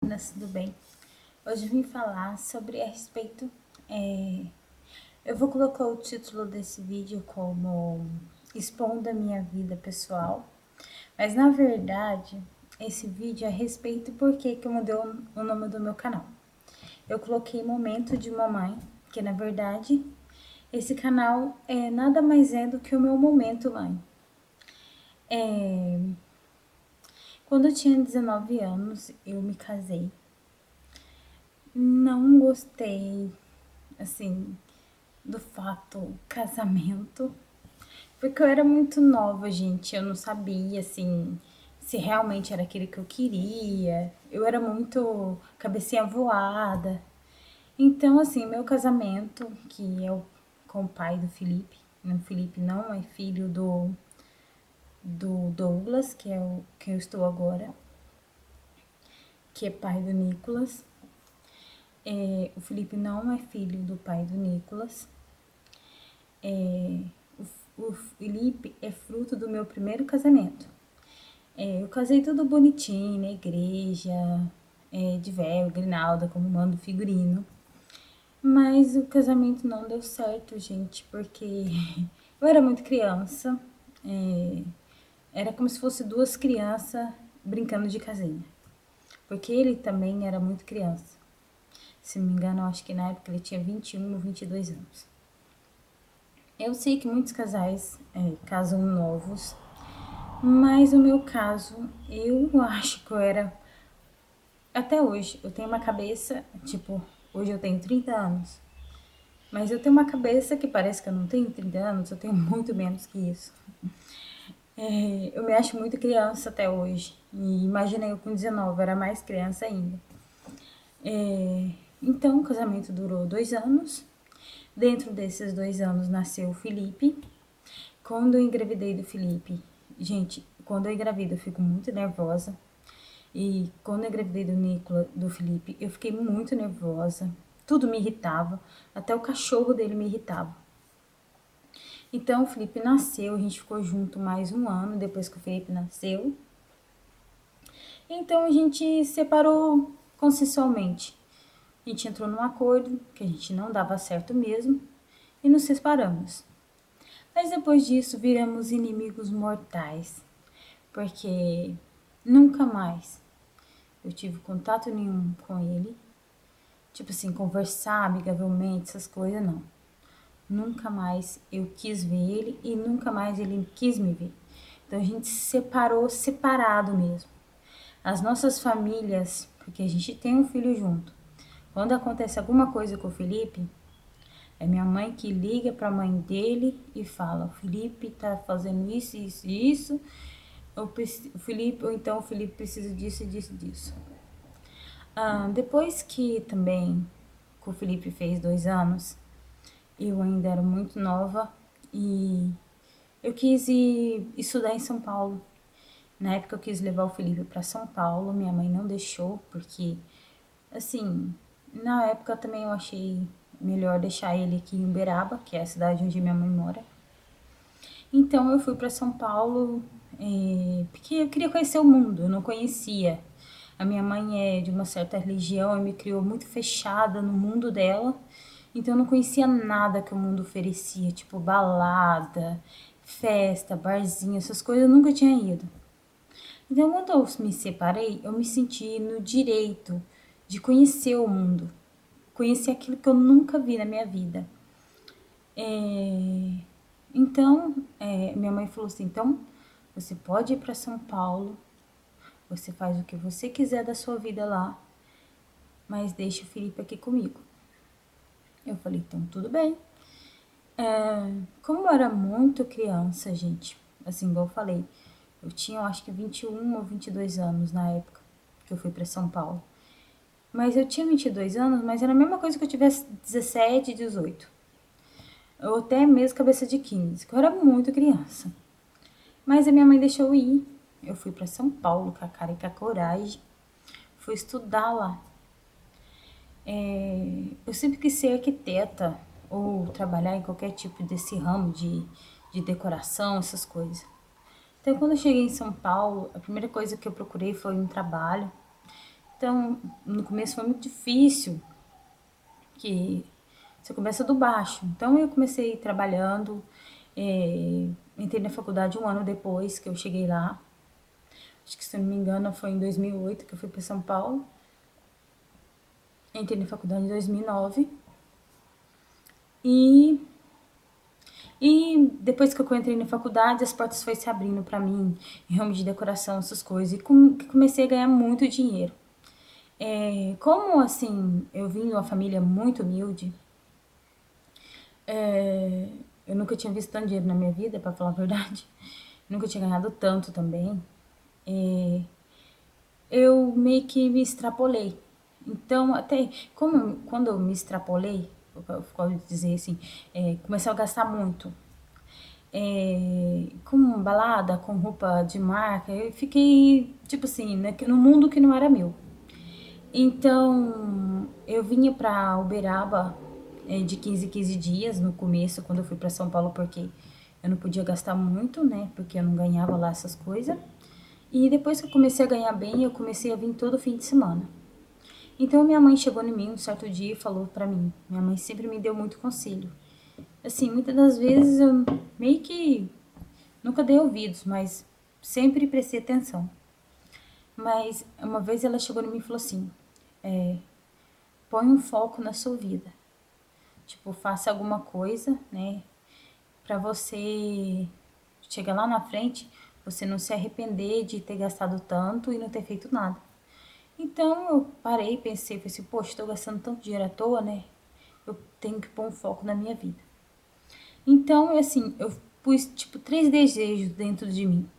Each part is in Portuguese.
meninas, tudo bem? Hoje eu vim falar sobre a respeito. Eu vou colocar o título desse vídeo como Expondo a minha vida pessoal, mas na verdade esse vídeo é a respeito porque que eu mudei o nome do meu canal. Eu coloquei Momento de Mamãe, que na verdade esse canal nada mais é do que o meu momento mãe. Quando eu tinha 19 anos, eu me casei. Não gostei, assim, do fato casamento, porque eu era muito nova, gente. Eu não sabia, assim, se realmente era aquilo que eu queria. Eu era muito cabecinha voada. Então, assim, meu casamento, que é com o pai do Felipe, o Felipe não é filho do Douglas, que é o que eu estou agora, que é pai do Nicolas. O Felipe não é filho do pai do Nicolas. O Felipe é fruto do meu primeiro casamento. Eu casei tudo bonitinho, na igreja, de véu, grinalda, como manda o figurino. Mas o casamento não deu certo, gente, porque eu era muito criança. Era como se fosse duas crianças brincando de casinha. Porque ele também era muito criança. Se não me engano, eu acho que na época ele tinha 21 ou 22 anos. Eu sei que muitos casais casam novos, mas no meu caso, eu acho que eu era... Até hoje, eu tenho uma cabeça, tipo, hoje eu tenho 30 anos, mas eu tenho uma cabeça que parece que eu não tenho 30 anos, eu tenho muito menos que isso. Eu me acho muito criança até hoje, e imagina eu com 19, eu era mais criança ainda. Então, o casamento durou 2 anos. Dentro desses 2 anos nasceu o Felipe. Quando eu engravidei do Felipe, gente, quando eu engravido eu fico muito nervosa. E quando eu engravidei do Felipe, eu fiquei muito nervosa. Tudo me irritava, até o cachorro dele me irritava. Então o Felipe nasceu, a gente ficou junto mais um ano depois que o Felipe nasceu. Então a gente separou consensualmente. A gente entrou num acordo que a gente não dava certo mesmo e nos separamos. Mas depois disso viramos inimigos mortais, porque nunca mais eu tive contato nenhum com ele. Tipo assim, conversar amigavelmente, essas coisas, não. Nunca mais eu quis ver ele e nunca mais ele quis me ver. Então a gente se separou, separado mesmo. As nossas famílias, porque a gente tem um filho junto. Quando acontece alguma coisa com o Felipe, é minha mãe que liga para a mãe dele e fala: o Felipe tá fazendo isso, isso e isso. O Felipe, ou então o Felipe precisa disso, disso, disso. Depois que também o Felipe fez 2 anos, eu ainda era muito nova e eu quis ir estudar em São Paulo. Na época eu quis levar o Felipe para São Paulo, minha mãe não deixou, porque, assim, na época também eu achei melhor deixar ele aqui em Uberaba, que é a cidade onde minha mãe mora. Então eu fui para São Paulo, porque eu queria conhecer o mundo, eu não conhecia. A minha mãe é de uma certa religião e me criou muito fechada no mundo dela, então eu não conhecia nada que o mundo oferecia, tipo balada, festa, barzinho, essas coisas eu nunca tinha ido. Então quando eu me separei, eu me senti no direito de conhecer o mundo, conhecer aquilo que eu nunca vi na minha vida. Então, minha mãe falou assim: então você pode ir para São Paulo, você faz o que você quiser da sua vida lá, mas deixa o Felipe aqui comigo. Eu falei: então tudo bem. Como eu era muito criança, gente, assim, igual eu falei, eu tinha, eu acho que 21 ou 22 anos na época que eu fui para São Paulo. Mas eu tinha 22 anos, mas era a mesma coisa que eu tivesse 17, 18. Ou até mesmo cabeça de 15, que eu era muito criança. Mas a minha mãe deixou eu ir. Eu fui para São Paulo com a cara e com a coragem. Fui estudar lá. Eu sempre quis ser arquiteta ou trabalhar em qualquer tipo desse ramo de decoração, essas coisas. Então, quando eu cheguei em São Paulo, a primeira coisa que eu procurei foi um trabalho. Então, no começo foi muito difícil, que você começa do baixo. Então, eu comecei trabalhando, entrei na faculdade um ano depois que eu cheguei lá. Acho que, se eu não me engano, foi em 2008 que eu fui para São Paulo. Entrei na faculdade em 2009. E depois que eu entrei na faculdade, as portas foram se abrindo para mim, em ramo de decoração, essas coisas. E comecei a ganhar muito dinheiro. Como, assim, eu vim de uma família muito humilde, eu nunca tinha visto tanto dinheiro na minha vida, para falar a verdade. Nunca tinha ganhado tanto também. Eu meio que me extrapolei. Então, até quando eu me extrapolei, eu posso dizer assim, comecei a gastar muito. Com balada, com roupa de marca, eu fiquei, tipo assim, né, no mundo que não era meu. Então, eu vinha pra Uberaba de 15 em 15 dias no começo, quando eu fui pra São Paulo, porque eu não podia gastar muito, né? Porque eu não ganhava lá essas coisas. E depois que eu comecei a ganhar bem, eu comecei a vir todo fim de semana. Então, minha mãe chegou em mim um certo dia e falou pra mim. Minha mãe sempre me deu muito conselho. Assim, muitas das vezes eu meio que nunca dei ouvidos, mas sempre prestei atenção. Mas uma vez ela chegou em mim e falou assim: põe um foco na sua vida. Tipo, faça alguma coisa, né? Pra você chegar lá na frente, você não se arrepender de ter gastado tanto e não ter feito nada. Então eu parei, pensei, falei assim: poxa, tô gastando tanto dinheiro à toa, né? Eu tenho que pôr um foco na minha vida. Então, assim, eu pus, tipo, 3 desejos dentro de mim.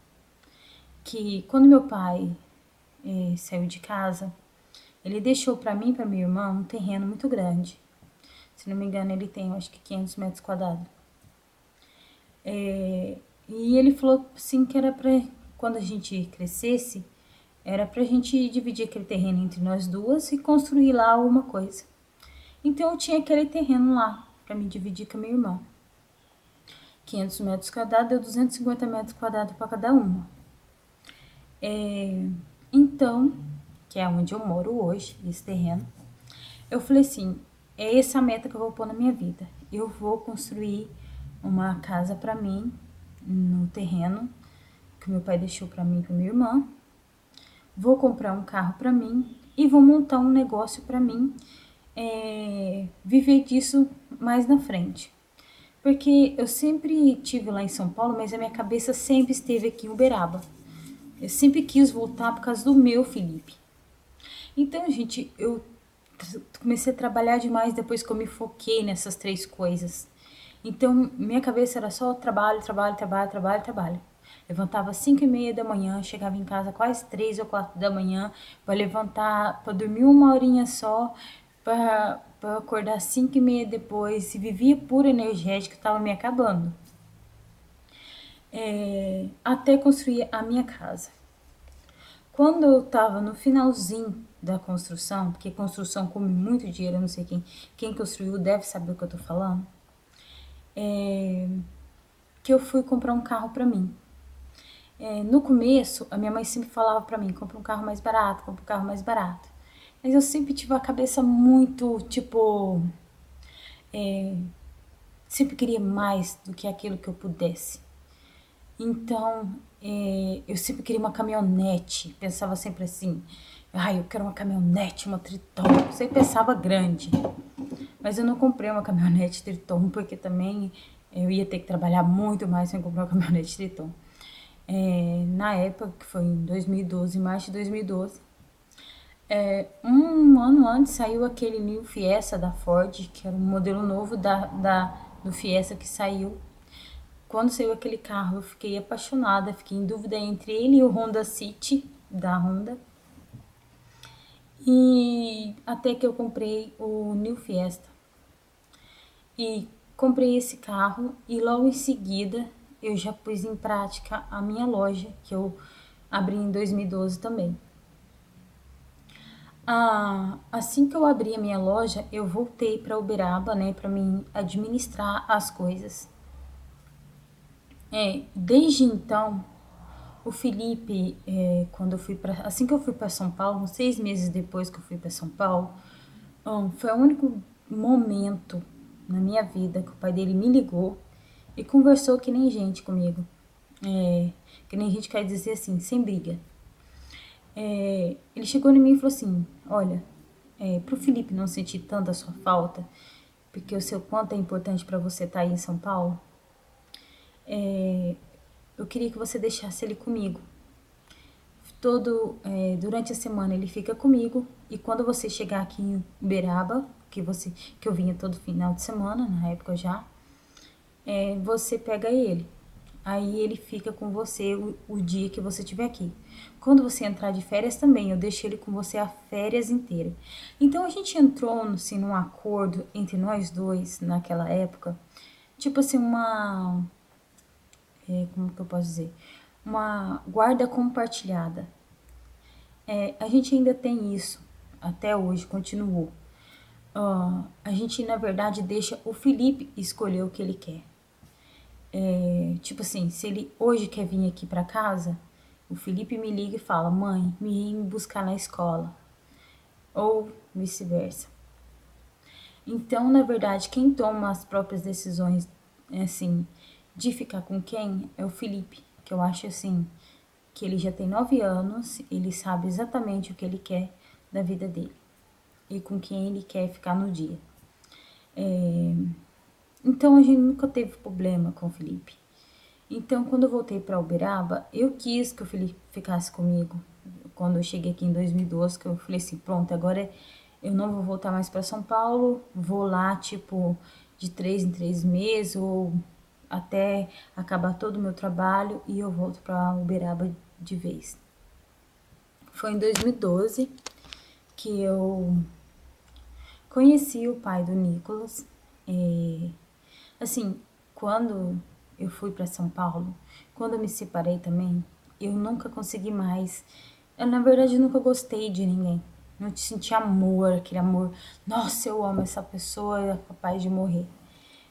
Que quando meu pai saiu de casa, ele deixou pra mim e pra minha irmã um terreno muito grande. Se não me engano, ele tem, eu acho que 500 metros quadrados. E ele falou assim que era pra, quando a gente crescesse, era pra gente dividir aquele terreno entre nós duas e construir lá alguma coisa. Então eu tinha aquele terreno lá pra me dividir com a minha irmã. 500 metros quadrados deu 250 metros quadrados para cada uma. Então, que é onde eu moro hoje, esse terreno, eu falei assim: é essa a meta que eu vou pôr na minha vida. Eu vou construir uma casa pra mim no terreno que meu pai deixou pra mim e pra minha irmã. Vou comprar um carro pra mim e vou montar um negócio pra mim, viver disso mais na frente. Porque eu sempre tive lá em São Paulo, mas a minha cabeça sempre esteve aqui em Uberaba. Eu sempre quis voltar por causa do meu Felipe. Então, gente, eu comecei a trabalhar demais depois que eu me foquei nessas 3 coisas. Então, minha cabeça era só trabalho, trabalho, trabalho, trabalho, trabalho. Levantava às 5h30 da manhã, chegava em casa quase 3 ou 4 da manhã, para levantar, para dormir uma horinha só, para acordar às 5h30 depois, e vivia puro energético, estava me acabando. Até construir a minha casa. Quando eu tava no finalzinho da construção, porque construção come muito dinheiro, eu não sei quem construiu deve saber o que eu tô falando, que eu fui comprar um carro pra mim. No começo, a minha mãe sempre falava pra mim: compra um carro mais barato, compra um carro mais barato. Mas eu sempre tive a cabeça muito, tipo, sempre queria mais do que aquilo que eu pudesse. Então, eu sempre queria uma caminhonete. Pensava sempre assim: ai, eu quero uma caminhonete, uma Triton. Eu sempre pensava grande. Mas eu não comprei uma caminhonete Triton, porque também eu ia ter que trabalhar muito mais sem comprar uma caminhonete Triton. Na época, que foi em 2012, em março de 2012, um ano antes saiu aquele New Fiesta da Ford, que era um modelo novo do Fiesta que saiu. Quando saiu aquele carro, eu fiquei apaixonada, fiquei em dúvida entre ele e o Honda City da Honda. E até que eu comprei o New Fiesta. E comprei esse carro e logo em seguida eu já pus em prática a minha loja, que eu abri em 2012 também. Assim que eu abri a minha loja, eu voltei para Uberaba, né, para mim administrar as coisas. Desde então, O Felipe, quando eu fui assim que eu fui para São Paulo, 6 meses depois que eu fui para São Paulo, foi o único momento na minha vida que o pai dele me ligou e conversou que nem gente comigo. Que nem gente quer dizer assim, sem briga. Ele chegou em mim e falou assim: olha, pro Felipe não sentir tanto a sua falta, porque eu sei o quanto é importante para você estar aí em São Paulo, eu queria que você deixasse ele comigo. Durante a semana ele fica comigo, e quando você chegar aqui em Uberaba, que eu vinha todo final de semana, na época já, você pega ele. Aí ele fica com você o dia que você estiver aqui. Quando você entrar de férias também, eu deixo ele com você a férias inteira. Então a gente entrou assim, num acordo entre nós dois naquela época, tipo assim, como que eu posso dizer? Uma guarda compartilhada. A gente ainda tem isso, até hoje, continuou. A gente, na verdade, deixa o Felipe escolher o que ele quer. Tipo assim, se ele hoje quer vir aqui pra casa, o Felipe me liga e fala: mãe, me buscar na escola. Ou vice-versa. Então, na verdade, quem toma as próprias decisões, assim, de ficar com quem é o Felipe. Que eu acho assim, que ele já tem 9 anos, ele sabe exatamente o que ele quer da vida dele e com quem ele quer ficar no dia. Então a gente nunca teve problema com o Felipe. Então, quando eu voltei para Uberaba, eu quis que o Felipe ficasse comigo. Quando eu cheguei aqui em 2012, que eu falei assim, pronto, agora eu não vou voltar mais para São Paulo, vou lá, tipo, de 3 em 3 meses, ou até acabar todo o meu trabalho, e eu volto para Uberaba de vez. Foi em 2012 que eu conheci o pai do Nicolas. Assim, quando eu fui para São Paulo, quando eu me separei também, eu nunca consegui mais. Eu, na verdade, nunca gostei de ninguém. Não senti amor, aquele amor. Nossa, eu amo essa pessoa, é capaz de morrer.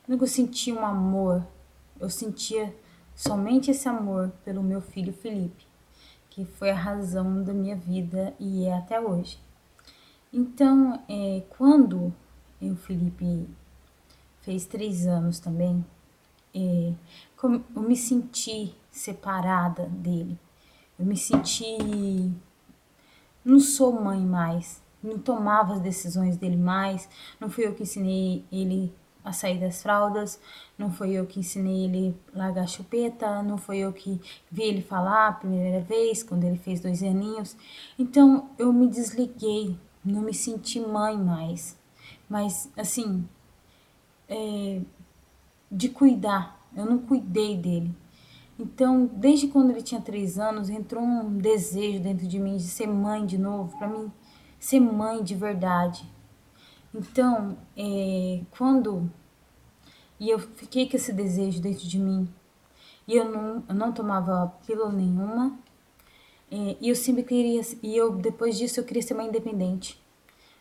Nunca senti um amor. Eu sentia somente esse amor pelo meu filho Felipe, que foi a razão da minha vida e é até hoje. Então, quando o Felipe fez 3 anos também, eu me senti separada dele. Eu me senti. Não sou mãe mais. Não tomava as decisões dele mais. Não fui eu que ensinei ele a sair das fraldas. Não foi eu que ensinei ele a largar a chupeta. Não foi eu que vi ele falar a primeira vez, quando ele fez 2 aninhos. Então eu me desliguei. Não me senti mãe mais. Mas, assim, de cuidar. Eu não cuidei dele. Então, desde quando ele tinha 3 anos, entrou um desejo dentro de mim de ser mãe de novo, para mim ser mãe de verdade. Então, quando e eu fiquei com esse desejo dentro de mim, e eu não tomava pílula nenhuma, e eu sempre queria, e eu depois disso eu queria ser mãe independente.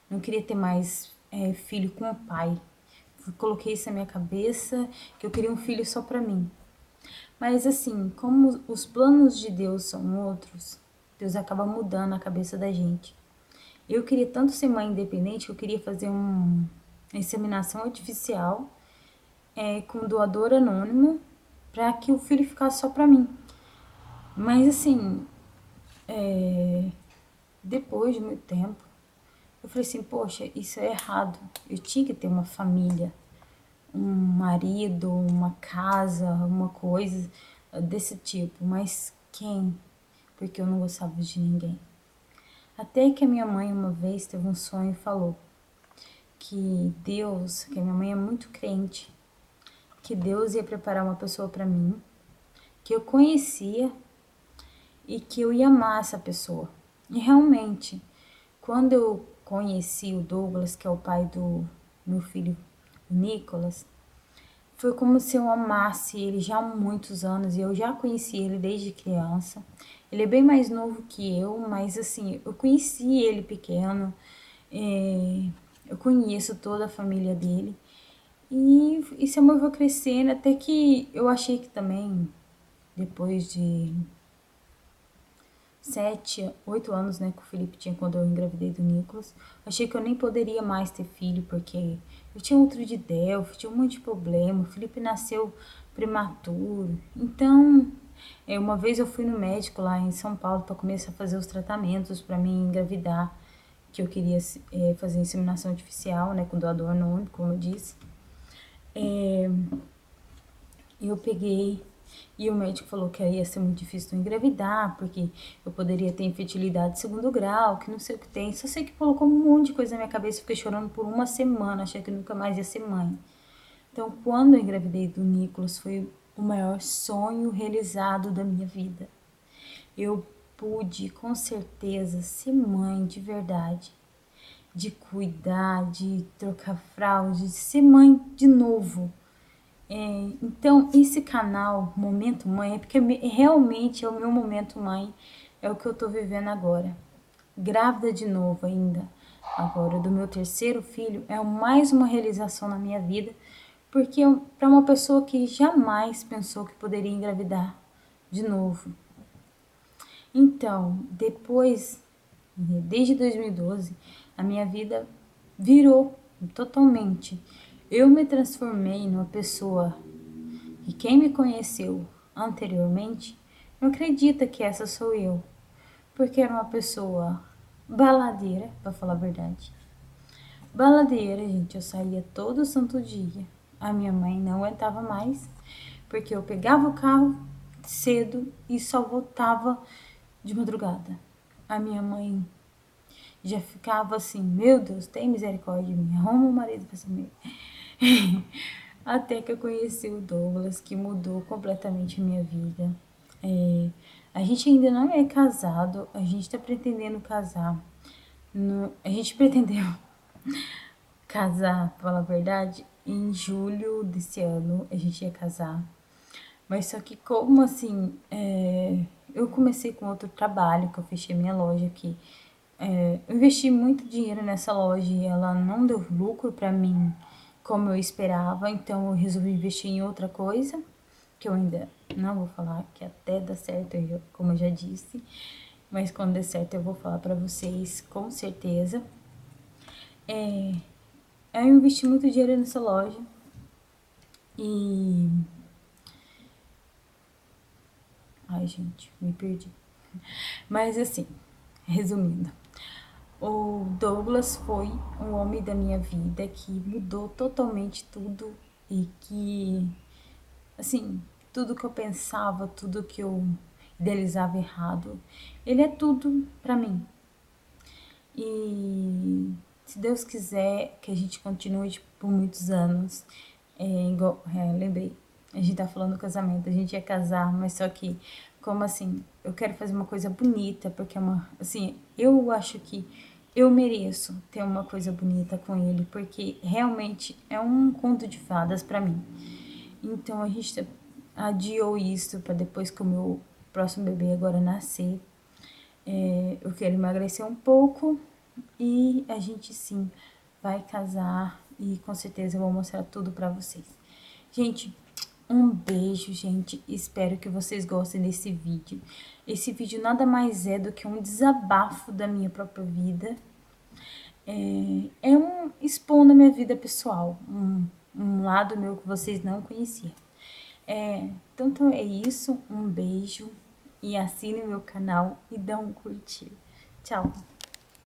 Não queria ter mais filho com o pai. Coloquei isso na minha cabeça, que eu queria um filho só pra mim. Mas assim, como os planos de Deus são outros, Deus acaba mudando a cabeça da gente. Eu queria tanto ser mãe independente que eu queria fazer uma inseminação artificial com doador anônimo para que o filho ficasse só para mim. Mas assim, depois de muito tempo, eu falei assim, poxa, isso é errado. Eu tinha que ter uma família, um marido, uma casa, uma coisa desse tipo. Mas quem? Porque eu não gostava de ninguém. Até que a minha mãe uma vez teve um sonho e falou que Deus, que a minha mãe é muito crente, que Deus ia preparar uma pessoa para mim, que eu conhecia e que eu ia amar essa pessoa. E realmente, quando eu conheci o Douglas, que é o pai do meu filho, o Nicolas, foi como se eu amasse ele já há muitos anos e eu já conheci ele desde criança. Ele é bem mais novo que eu, mas assim, eu conheci ele pequeno, eu conheço toda a família dele. E esse amor foi crescendo até que eu achei que também, depois de 7, 8 anos, né, que o Felipe tinha quando eu engravidei do Nicolas. Achei que eu nem poderia mais ter filho, porque eu tinha outro de Delphi, tinha um monte de problema. O Felipe nasceu prematuro. Então, uma vez eu fui no médico lá em São Paulo para começar a fazer os tratamentos para mim engravidar, que eu queria fazer inseminação artificial, né, com doador anônimo, como eu disse. Eu peguei e o médico falou que ia ser muito difícil eu engravidar, porque eu poderia ter infertilidade de segundo grau, que não sei o que tem. Só sei que colocou um monte de coisa na minha cabeça e fiquei chorando por uma semana, achei que nunca mais ia ser mãe. Então, quando eu engravidei do Nicolas, foi o maior sonho realizado da minha vida. Eu pude, com certeza, ser mãe de verdade, de cuidar, de trocar fralda, de ser mãe de novo. Então, esse canal Momento Mãe é porque realmente é o meu momento mãe, é o que eu tô vivendo agora. Grávida de novo ainda, agora do meu terceiro filho, é mais uma realização na minha vida, porque para uma pessoa que jamais pensou que poderia engravidar de novo. Então, desde 2012, a minha vida virou totalmente. Eu me transformei numa pessoa que quem me conheceu anteriormente não acredita que essa sou eu, porque era uma pessoa baladeira, para falar a verdade. Baladeira, gente, eu saía todo santo dia. A minha mãe não aguentava mais, porque eu pegava o carro cedo e só voltava de madrugada. A minha mãe já ficava assim, meu Deus, tem misericórdia de mim, arruma um marido pra essa mulher. Até que eu conheci o Douglas, que mudou completamente a minha vida. A gente ainda não é casado, a gente tá pretendendo casar. A gente pretendeu casar, pra falar a verdade, em julho desse ano a gente ia casar. Mas só que como assim, eu comecei com outro trabalho, que eu fechei minha loja aqui. Eu investi muito dinheiro nessa loja e ela não deu lucro pra mim como eu esperava, então eu resolvi investir em outra coisa, que eu ainda não vou falar, que até dá certo, como eu já disse, mas quando der certo eu vou falar pra vocês, com certeza. Eu investi muito dinheiro nessa loja e... Ai, gente, me perdi. Mas assim, resumindo, o Douglas foi um homem da minha vida que mudou totalmente tudo e que, assim, tudo que eu pensava, tudo que eu idealizava errado, ele é tudo pra mim. E se Deus quiser que a gente continue por muitos anos, lembrei, a gente tá falando do casamento, a gente ia casar, mas só que, como assim, eu quero fazer uma coisa bonita, porque é assim, eu acho que eu mereço ter uma coisa bonita com ele, porque realmente é um conto de fadas pra mim. Então a gente adiou isso pra depois que o meu próximo bebê agora nascer. Eu quero emagrecer um pouco e a gente sim vai casar e com certeza eu vou mostrar tudo pra vocês. Gente, um beijo, gente. Espero que vocês gostem desse vídeo. Esse vídeo nada mais é do que um desabafo da minha própria vida. Expondo a minha vida pessoal, um lado meu que vocês não conheciam. Então é isso, um beijo e assine meu canal e dá um curtir. Tchau!